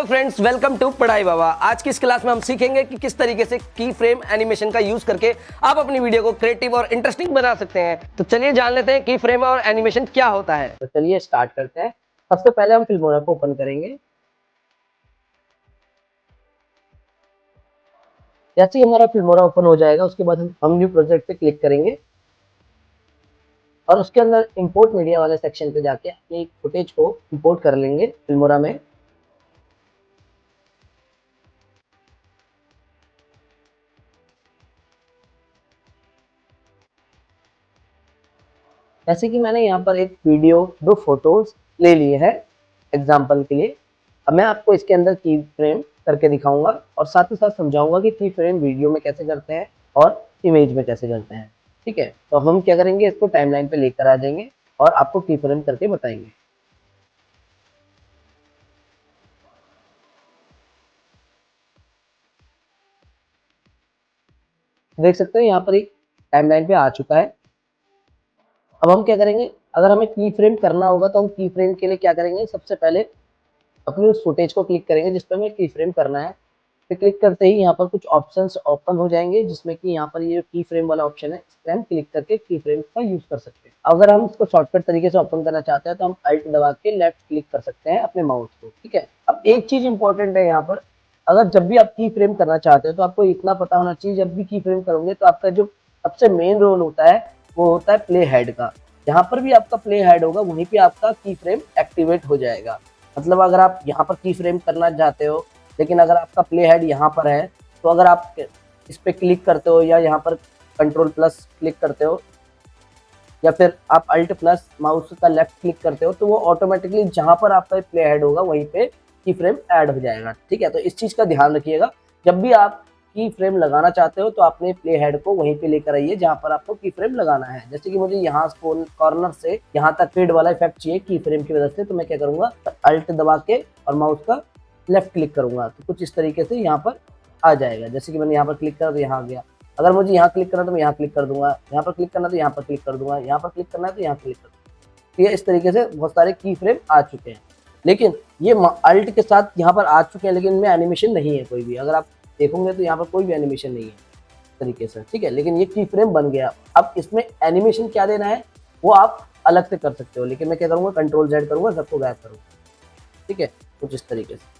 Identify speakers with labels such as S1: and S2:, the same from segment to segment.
S1: Friends, welcome to पढ़ाई बाबा। आज की इस क्लास में हम सीखेंगे कि किस तरीके से की फ्रेम एनिमेशन का यूज करके आप अपनी वीडियो को क्रिएटिव और इंटरेस्टिंग बना सकते हैं। तो चलिए जान लेते हैं की फ्रेम और एनिमेशन क्या होता है।
S2: तो चलिए स्टार्ट करते हैं। सबसे पहले हम फिल्मोरा को ओपन करेंगे। जैसे ही हमारा फिल्मोरा ओपन हो जाएगा उसके बाद हम न्यू प्रोजेक्ट पे क्लिक करेंगे और उसके अंदर इंपोर्ट मीडिया वाले सेक्शन पे जाके अपनी एक फुटेज को इंपोर्ट कर लेंगे फिल्मोरा में। जैसे कि मैंने यहाँ पर एक वीडियो 2 फोटोज ले लिए हैं एग्जाम्पल के लिए। अब मैं आपको इसके अंदर की फ्रेम करके दिखाऊंगा और साथ ही साथ समझाऊंगा कि की फ्रेम वीडियो में कैसे करते हैं और इमेज में कैसे करते हैं। ठीक है, तो हम क्या करेंगे, इसको टाइमलाइन पे लेकर आ जाएंगे और आपको की फ्रेम करके बताएंगे। देख सकते हो यहाँ पर एक टाइमलाइन पे आ चुका है। अब हम क्या करेंगे, अगर हमें की फ्रेम करना होगा तो हम की फ्रेम के लिए क्या करेंगे, सबसे पहले अपनी उस फुटेज को क्लिक करेंगे जिस पर हमें की फ्रेम करना है। फिर क्लिक करते ही यहाँ पर कुछ ऑप्शंस ओपन हो जाएंगे जिसमें कि यहाँ पर ये की फ्रेम वाला ऑप्शन है, इस पर हम क्लिक करके की फ्रेम का यूज कर सकते हैं। अगर हम इसको शॉर्टकट तरीके से ओपन करना चाहते हैं तो हम अल्ट दबा के लेफ्ट क्लिक कर सकते हैं अपने माउस को। ठीक है, अब एक चीज इंपॉर्टेंट है यहाँ पर, अगर जब भी आप की फ्रेम करना चाहते हैं तो आपको इतना पता होना चाहिए, जब भी की फ्रेम करोगे तो आपका जो सबसे मेन रोल होता है वो होता है प्ले हेड का। जहां पर भी आपका प्ले हेड होगा वहीं पे आपका की फ्रेम एक्टिवेट हो जाएगा। मतलब अगर आप यहाँ पर की फ्रेम करना चाहते हो लेकिन अगर आपका प्ले हेड यहाँ पर है तो अगर आप इस पे क्लिक करते हो या यहाँ पर कंट्रोल प्लस क्लिक करते हो या फिर आप अल्ट प्लस माउस का लेफ्ट क्लिक करते हो तो वो ऑटोमेटिकली जहां पर आपका प्ले हेड होगा वहीं पे की फ्रेम ऐड हो जाएगा। ठीक है, तो इस चीज का ध्यान रखिएगा, जब भी आप की फ्रेम लगाना चाहते हो तो अपने प्ले हेड को वहीं पे लेकर आइए जहां पर आपको की फ्रेम लगाना है। जैसे कि मुझे यहाँ कॉर्नर से यहाँ तक फेड वाला इफेक्ट चाहिए की फ्रेम की वजह से, तो मैं क्या करूंगा, अल्ट दबा के और माउस का लेफ्ट क्लिक करूंगा तो कुछ इस तरीके से यहाँ पर आ जाएगा। जैसे कि मैंने यहाँ पर क्लिक करा तो यहाँ आ गया। अगर मुझे यहाँ क्लिक करना तो मैं यहाँ क्लिक कर दूंगा, यहाँ पर क्लिक करना तो यहाँ पर क्लिक कर दूंगा, यहाँ पर क्लिक करना है तो यहाँ क्लिक कर दूंगा। तो ये इस तरीके से बहुत सारे की फ्रेम आ चुके हैं, लेकिन ये अल्ट के साथ यहाँ पर आ चुके हैं लेकिन इनमें एनिमेशन नहीं है कोई भी। अगर आप देखोगे तो यहाँ पर कोई भी एनिमेशन नहीं है इस तरीके से। ठीक है, लेकिन ये की फ्रेम बन गया। अब इसमें एनिमेशन क्या देना है वो आप अलग से कर सकते हो, लेकिन मैं क्या करूँगा, कंट्रोल जेड करूँगा, सबको गायब करूँगा। ठीक है, कुछ इस तरीके से।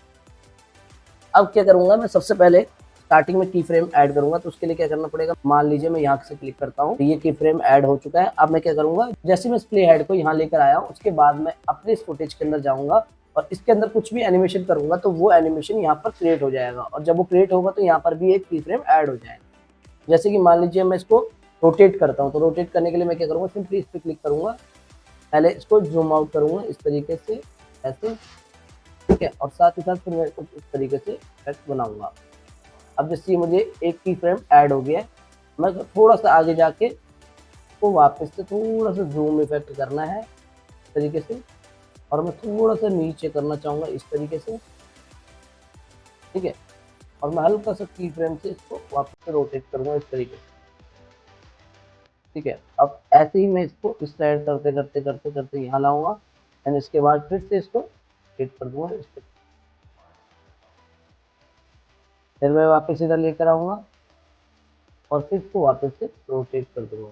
S2: अब क्या करूंगा, मैं सबसे पहले स्टार्टिंग में की फ्रेम ऐड करूंगा तो उसके लिए क्या करना पड़ेगा, मान लीजिए मैं यहाँ से क्लिक करता हूँ तो ये की फ्रेम ऐड हो चुका है। अब मैं क्या करूंगा, जैसे मैं इस प्ले हेड को यहाँ लेकर आया हूँ उसके बाद मैं अपने इस फुटेज के अंदर जाऊंगा और इसके अंदर कुछ भी एनिमेशन करूंगा तो वो एनिमेशन यहाँ पर क्रिएट हो जाएगा और जब वो क्रिएट होगा तो यहाँ पर भी एक की फ्रेम ऐड हो जाएगा। जैसे कि मान लीजिए मैं इसको रोटेट करता हूँ तो रोटेट करने के लिए मैं क्या करूँगा, सिंपली इस पर क्लिक करूंगा, पहले इसको जूम आउट करूंगा इस तरीके से ऐसे। ठीक है, और साथ ही साथ फिर मैं कुछ इस तरीके से इफेक्ट बनाऊंगा। अब जैसे मुझे एक की फ्रेम ऐड हो गया है, मैं थोड़ा सा आगे जाके तो वापस से थोड़ा सा जूम इफेक्ट करना है इस तरीके से और मैं थोड़ा सा नीचे करना चाहूँगा इस तरीके से। ठीक है, और मैं हल्का सा की फ्रेम से इसको वापस से रोटेट करूँगा इस तरीके से। ठीक है, अब ऐसे ही मैं इसको इस साइड करते करते करते करते यहाँ लाऊंगा एंड इसके बाद फिर से इसको हिट कर दूंगा इस पर। फिर मैं वापस इधर लेकर आऊंगा और फिर इसको वापस से रोटेट कर दूंगा।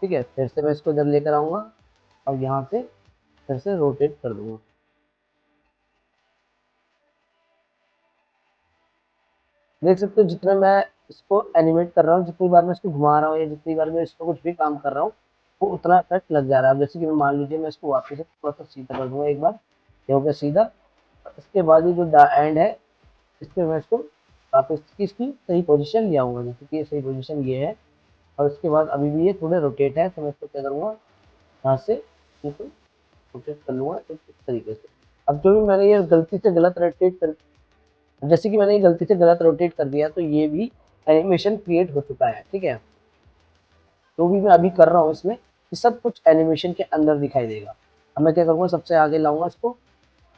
S2: ठीक है, फिर से मैं इसको इधर लेकर आऊंगा और यहाँ से फिर से रोटेट कर दूंगा। देख सकते हो जितना मैं इसको एनिमेट कर रहा हूँ, जितनी बार मैं इसको घुमा रहा हूँ या जितनी बार मैं इसको कुछ भी काम कर रहा हूँ वो उतना इफेक्ट लग जा रहा है। जैसे कि मान लीजिए मैं इसको वापस से थोड़ा सा सीधा कर दूंगा एक बार, ये हो गया सीधा। इसके बाद ये जो एंड है इस पर मैं इसको वापस इसकी सही पोजीशन ले आऊंगा, जैसे कि सही पोजीशन ये है और उसके बाद अभी भी ये थोड़े रोटेट है तो मैं इसको क्या करूँगा, यहाँ से इसको रोटेट कर लूँगा इस तरीके से। अब जो भी मैंने ये गलती से गलत रोटेट कर, जैसे कि मैंने ये गलती से गलत रोटेट कर दिया तो ये भी एनिमेशन क्रिएट हो चुका है। ठीक है, जो भी मैं अभी कर रहा हूँ इसमें ये सब कुछ एनिमेशन के अंदर दिखाई देगा। अब मैं क्या करूँगा, सबसे आगे लाऊंगा इसको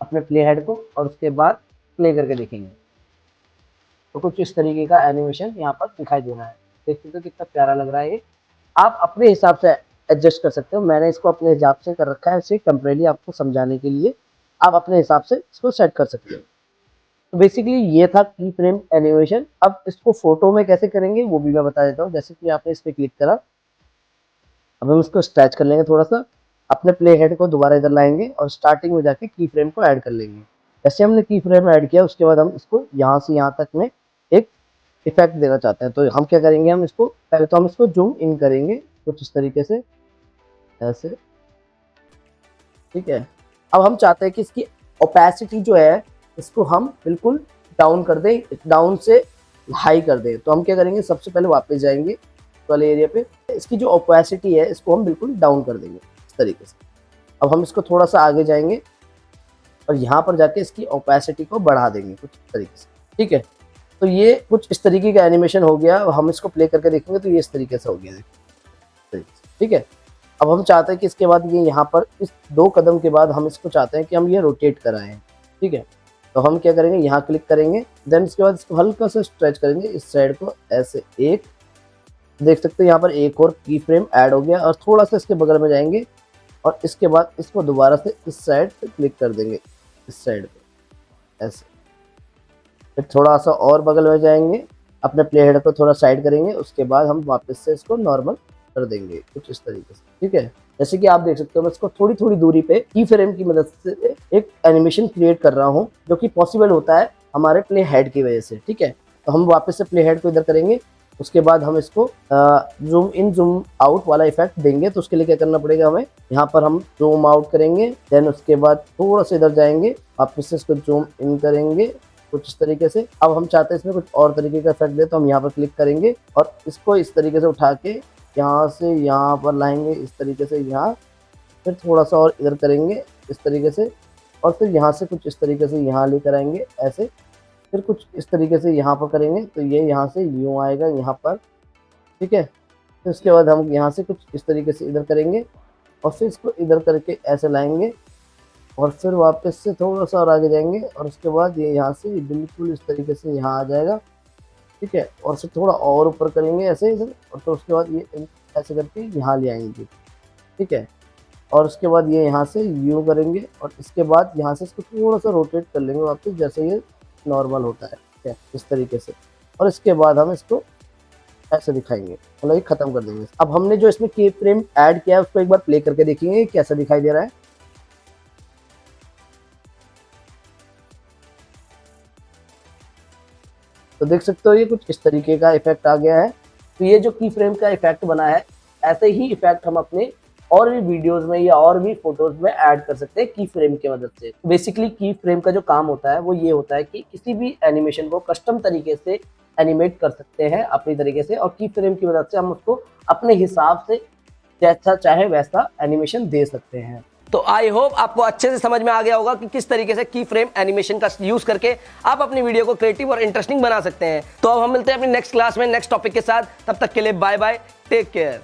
S2: अपने प्ले हेड को और उसके बाद प्ले करके देखेंगे तो कुछ इस तरीके का एनिमेशन यहाँ पर दिखाई दे रहा है। देखते तो कितना प्यारा लग रहा है ये। आप अपने हिसाब से एडजस्ट कर सकते हो, मैंने इसको अपने हिसाब से कर रखा है इसे टेम्परेरी आपको समझाने के लिए। आप अपने हिसाब से इसको सेट कर सकते हो। तो बेसिकली ये था की फ्रेम एनिमेशन। अब इसको फोटो में कैसे करेंगे वो भी मैं बता देता हूँ। जैसे कि आपने इस पर क्लिक करा, अब हम इसको स्ट्रेच कर लेंगे थोड़ा सा, अपने प्ले हेड को दोबारा इधर लाएंगे और स्टार्टिंग में जाके की फ्रेम को ऐड कर लेंगे। जैसे हमने की फ्रेम ऐड किया उसके बाद हम इसको यहाँ से यहाँ तक में एक इफेक्ट देना चाहते हैं। तो हम क्या करेंगे, हम इसको पहले तो हम इसको जूम इन करेंगे कुछ इस तरीके से, ऐसे, ठीक है। अब हम चाहते हैं कि इसकी ओपेसिटी जो है इसको हम बिल्कुल डाउन कर दें, डाउन से हाई कर दें। तो हम क्या करेंगे, सबसे पहले वापस जाएंगे वाले एरिया पे, इसकी जो ओपेसिटी है इसको हम बिल्कुल डाउन कर देंगे इस तरीके से। अब हम इसको थोड़ा सा आगे जाएंगे और यहाँ पर जाके इसकी ओपेसिटी को बढ़ा देंगे कुछ इस तरीके से, ठीक है। तो ये कुछ इस तरीके का एनिमेशन हो गया। हम इसको प्ले करके देखेंगे तो ये इस तरीके से हो गया, देखिए, ठीक है। अब हम चाहते हैं कि इसके बाद ये यहाँ पर इस 2 कदम के बाद हम इसको चाहते हैं कि हम ये रोटेट कराएं, ठीक है। तो हम क्या करेंगे, यहाँ क्लिक करेंगे, देन इसके बाद इसको हल्का सा स्ट्रेच करेंगे इस साइड को, ऐसे एक, देख सकते हैं यहाँ पर एक और की फ्रेम ऐड हो गया। और थोड़ा सा इसके बगल में जाएंगे और इसके बाद इसको दोबारा से इस साइड पे क्लिक कर देंगे, इस साइड पे ऐसे। फिर थोड़ा सा और बगल में जाएंगे, अपने प्ले हेड को थोड़ा साइड करेंगे, उसके बाद हम वापस से इसको नॉर्मल कर देंगे कुछ इस तरीके से, ठीक है। जैसे कि आप देख सकते हो मैं इसको थोड़ी थोड़ी दूरी पे की फ्रेम की मदद से एक एनिमेशन क्रिएट कर रहा हूँ, जो कि पॉसिबल होता है हमारे प्ले हेड की वजह से, ठीक है। तो हम वापस से प्ले हेड को इधर करेंगे, उसके बाद हम इसको जूम इन जूम आउट वाला इफेक्ट देंगे। तो उसके लिए क्या करना पड़ेगा, हमें यहाँ पर हम जूम आउट करेंगे, देन उसके बाद थोड़ा सा इधर जाएंगे, वापस से इसको जूम इन करेंगे कुछ इस तरीके से। अब हम चाहते हैं इसमें कुछ और तरीके का इफेक्ट दे, तो हम यहाँ पर क्लिक करेंगे और इसको इस तरीके से उठा के यहाँ से यहाँ पर लाएंगे इस तरीके से यहाँ, फिर थोड़ा सा और इधर करेंगे इस तरीके से, और फिर यहाँ से कुछ इस तरीके से यहाँ लेकर आएंगे ऐसे, फिर कुछ इस तरीके से यहाँ पर करेंगे तो ये यहाँ से यूँ आएगा यहाँ पर, ठीक है। फिर उसके बाद हम यहाँ से कुछ इस तरीके से इधर करेंगे और फिर इसको इधर करके ऐसे लाएंगे और फिर वापस से थोड़ा सा और आगे जाएंगे और उसके बाद ये यहाँ से बिल्कुल इस तरीके से यहाँ आ जाएगा, ठीक है। और फिर थोड़ा और ऊपर करेंगे ऐसे इधर, और तो उसके बाद ये ऐसे करके यहाँ ले आएंगे, ठीक है। और उसके बाद ये यहाँ से यूँ करेंगे और इसके बाद यहाँ से इसको थोड़ा सा रोटेट कर लेंगे वापस, जैसे ये नॉर्मल होता है, ठीक है, इस तरीके से। और इसके बाद हम इसको ऐसे दिखाएंगे, मतलब ये खत्म कर देंगे। अब हमने जो इसमें की फ्रेम ऐड किया है उसको एक बार प्ले करके देखेंगे कैसा दिखाई दे रहा है। तो देख सकते हो ये कुछ इस तरीके का इफेक्ट आ गया है। तो ये जो की फ्रेम का इफेक्ट बना है, ऐसे ही इफेक्ट हम अपने और भी वीडियोस में या और भी फोटोज में ऐड कर सकते हैं की फ्रेम की मदद से। बेसिकली की फ्रेम का जो काम होता है वो ये होता है कि किसी भी एनिमेशन को कस्टम तरीके से एनिमेट कर सकते हैं अपनी तरीके से, और की फ्रेम की मदद से हम उसको अपने हिसाब से जैसा चाहे वैसा एनिमेशन दे सकते हैं।
S1: तो आई होप आपको अच्छे से समझ में आ गया होगा कि किस तरीके से की फ्रेम एनिमेशन का यूज करके आप अपनी वीडियो को क्रिएटिव और इंटरेस्टिंग बना सकते हैं। तो अब हम मिलते हैं अपनी नेक्स्ट क्लास में नेक्स्ट टॉपिक के साथ। तब तक के लिए बाय बाय, टेक केयर।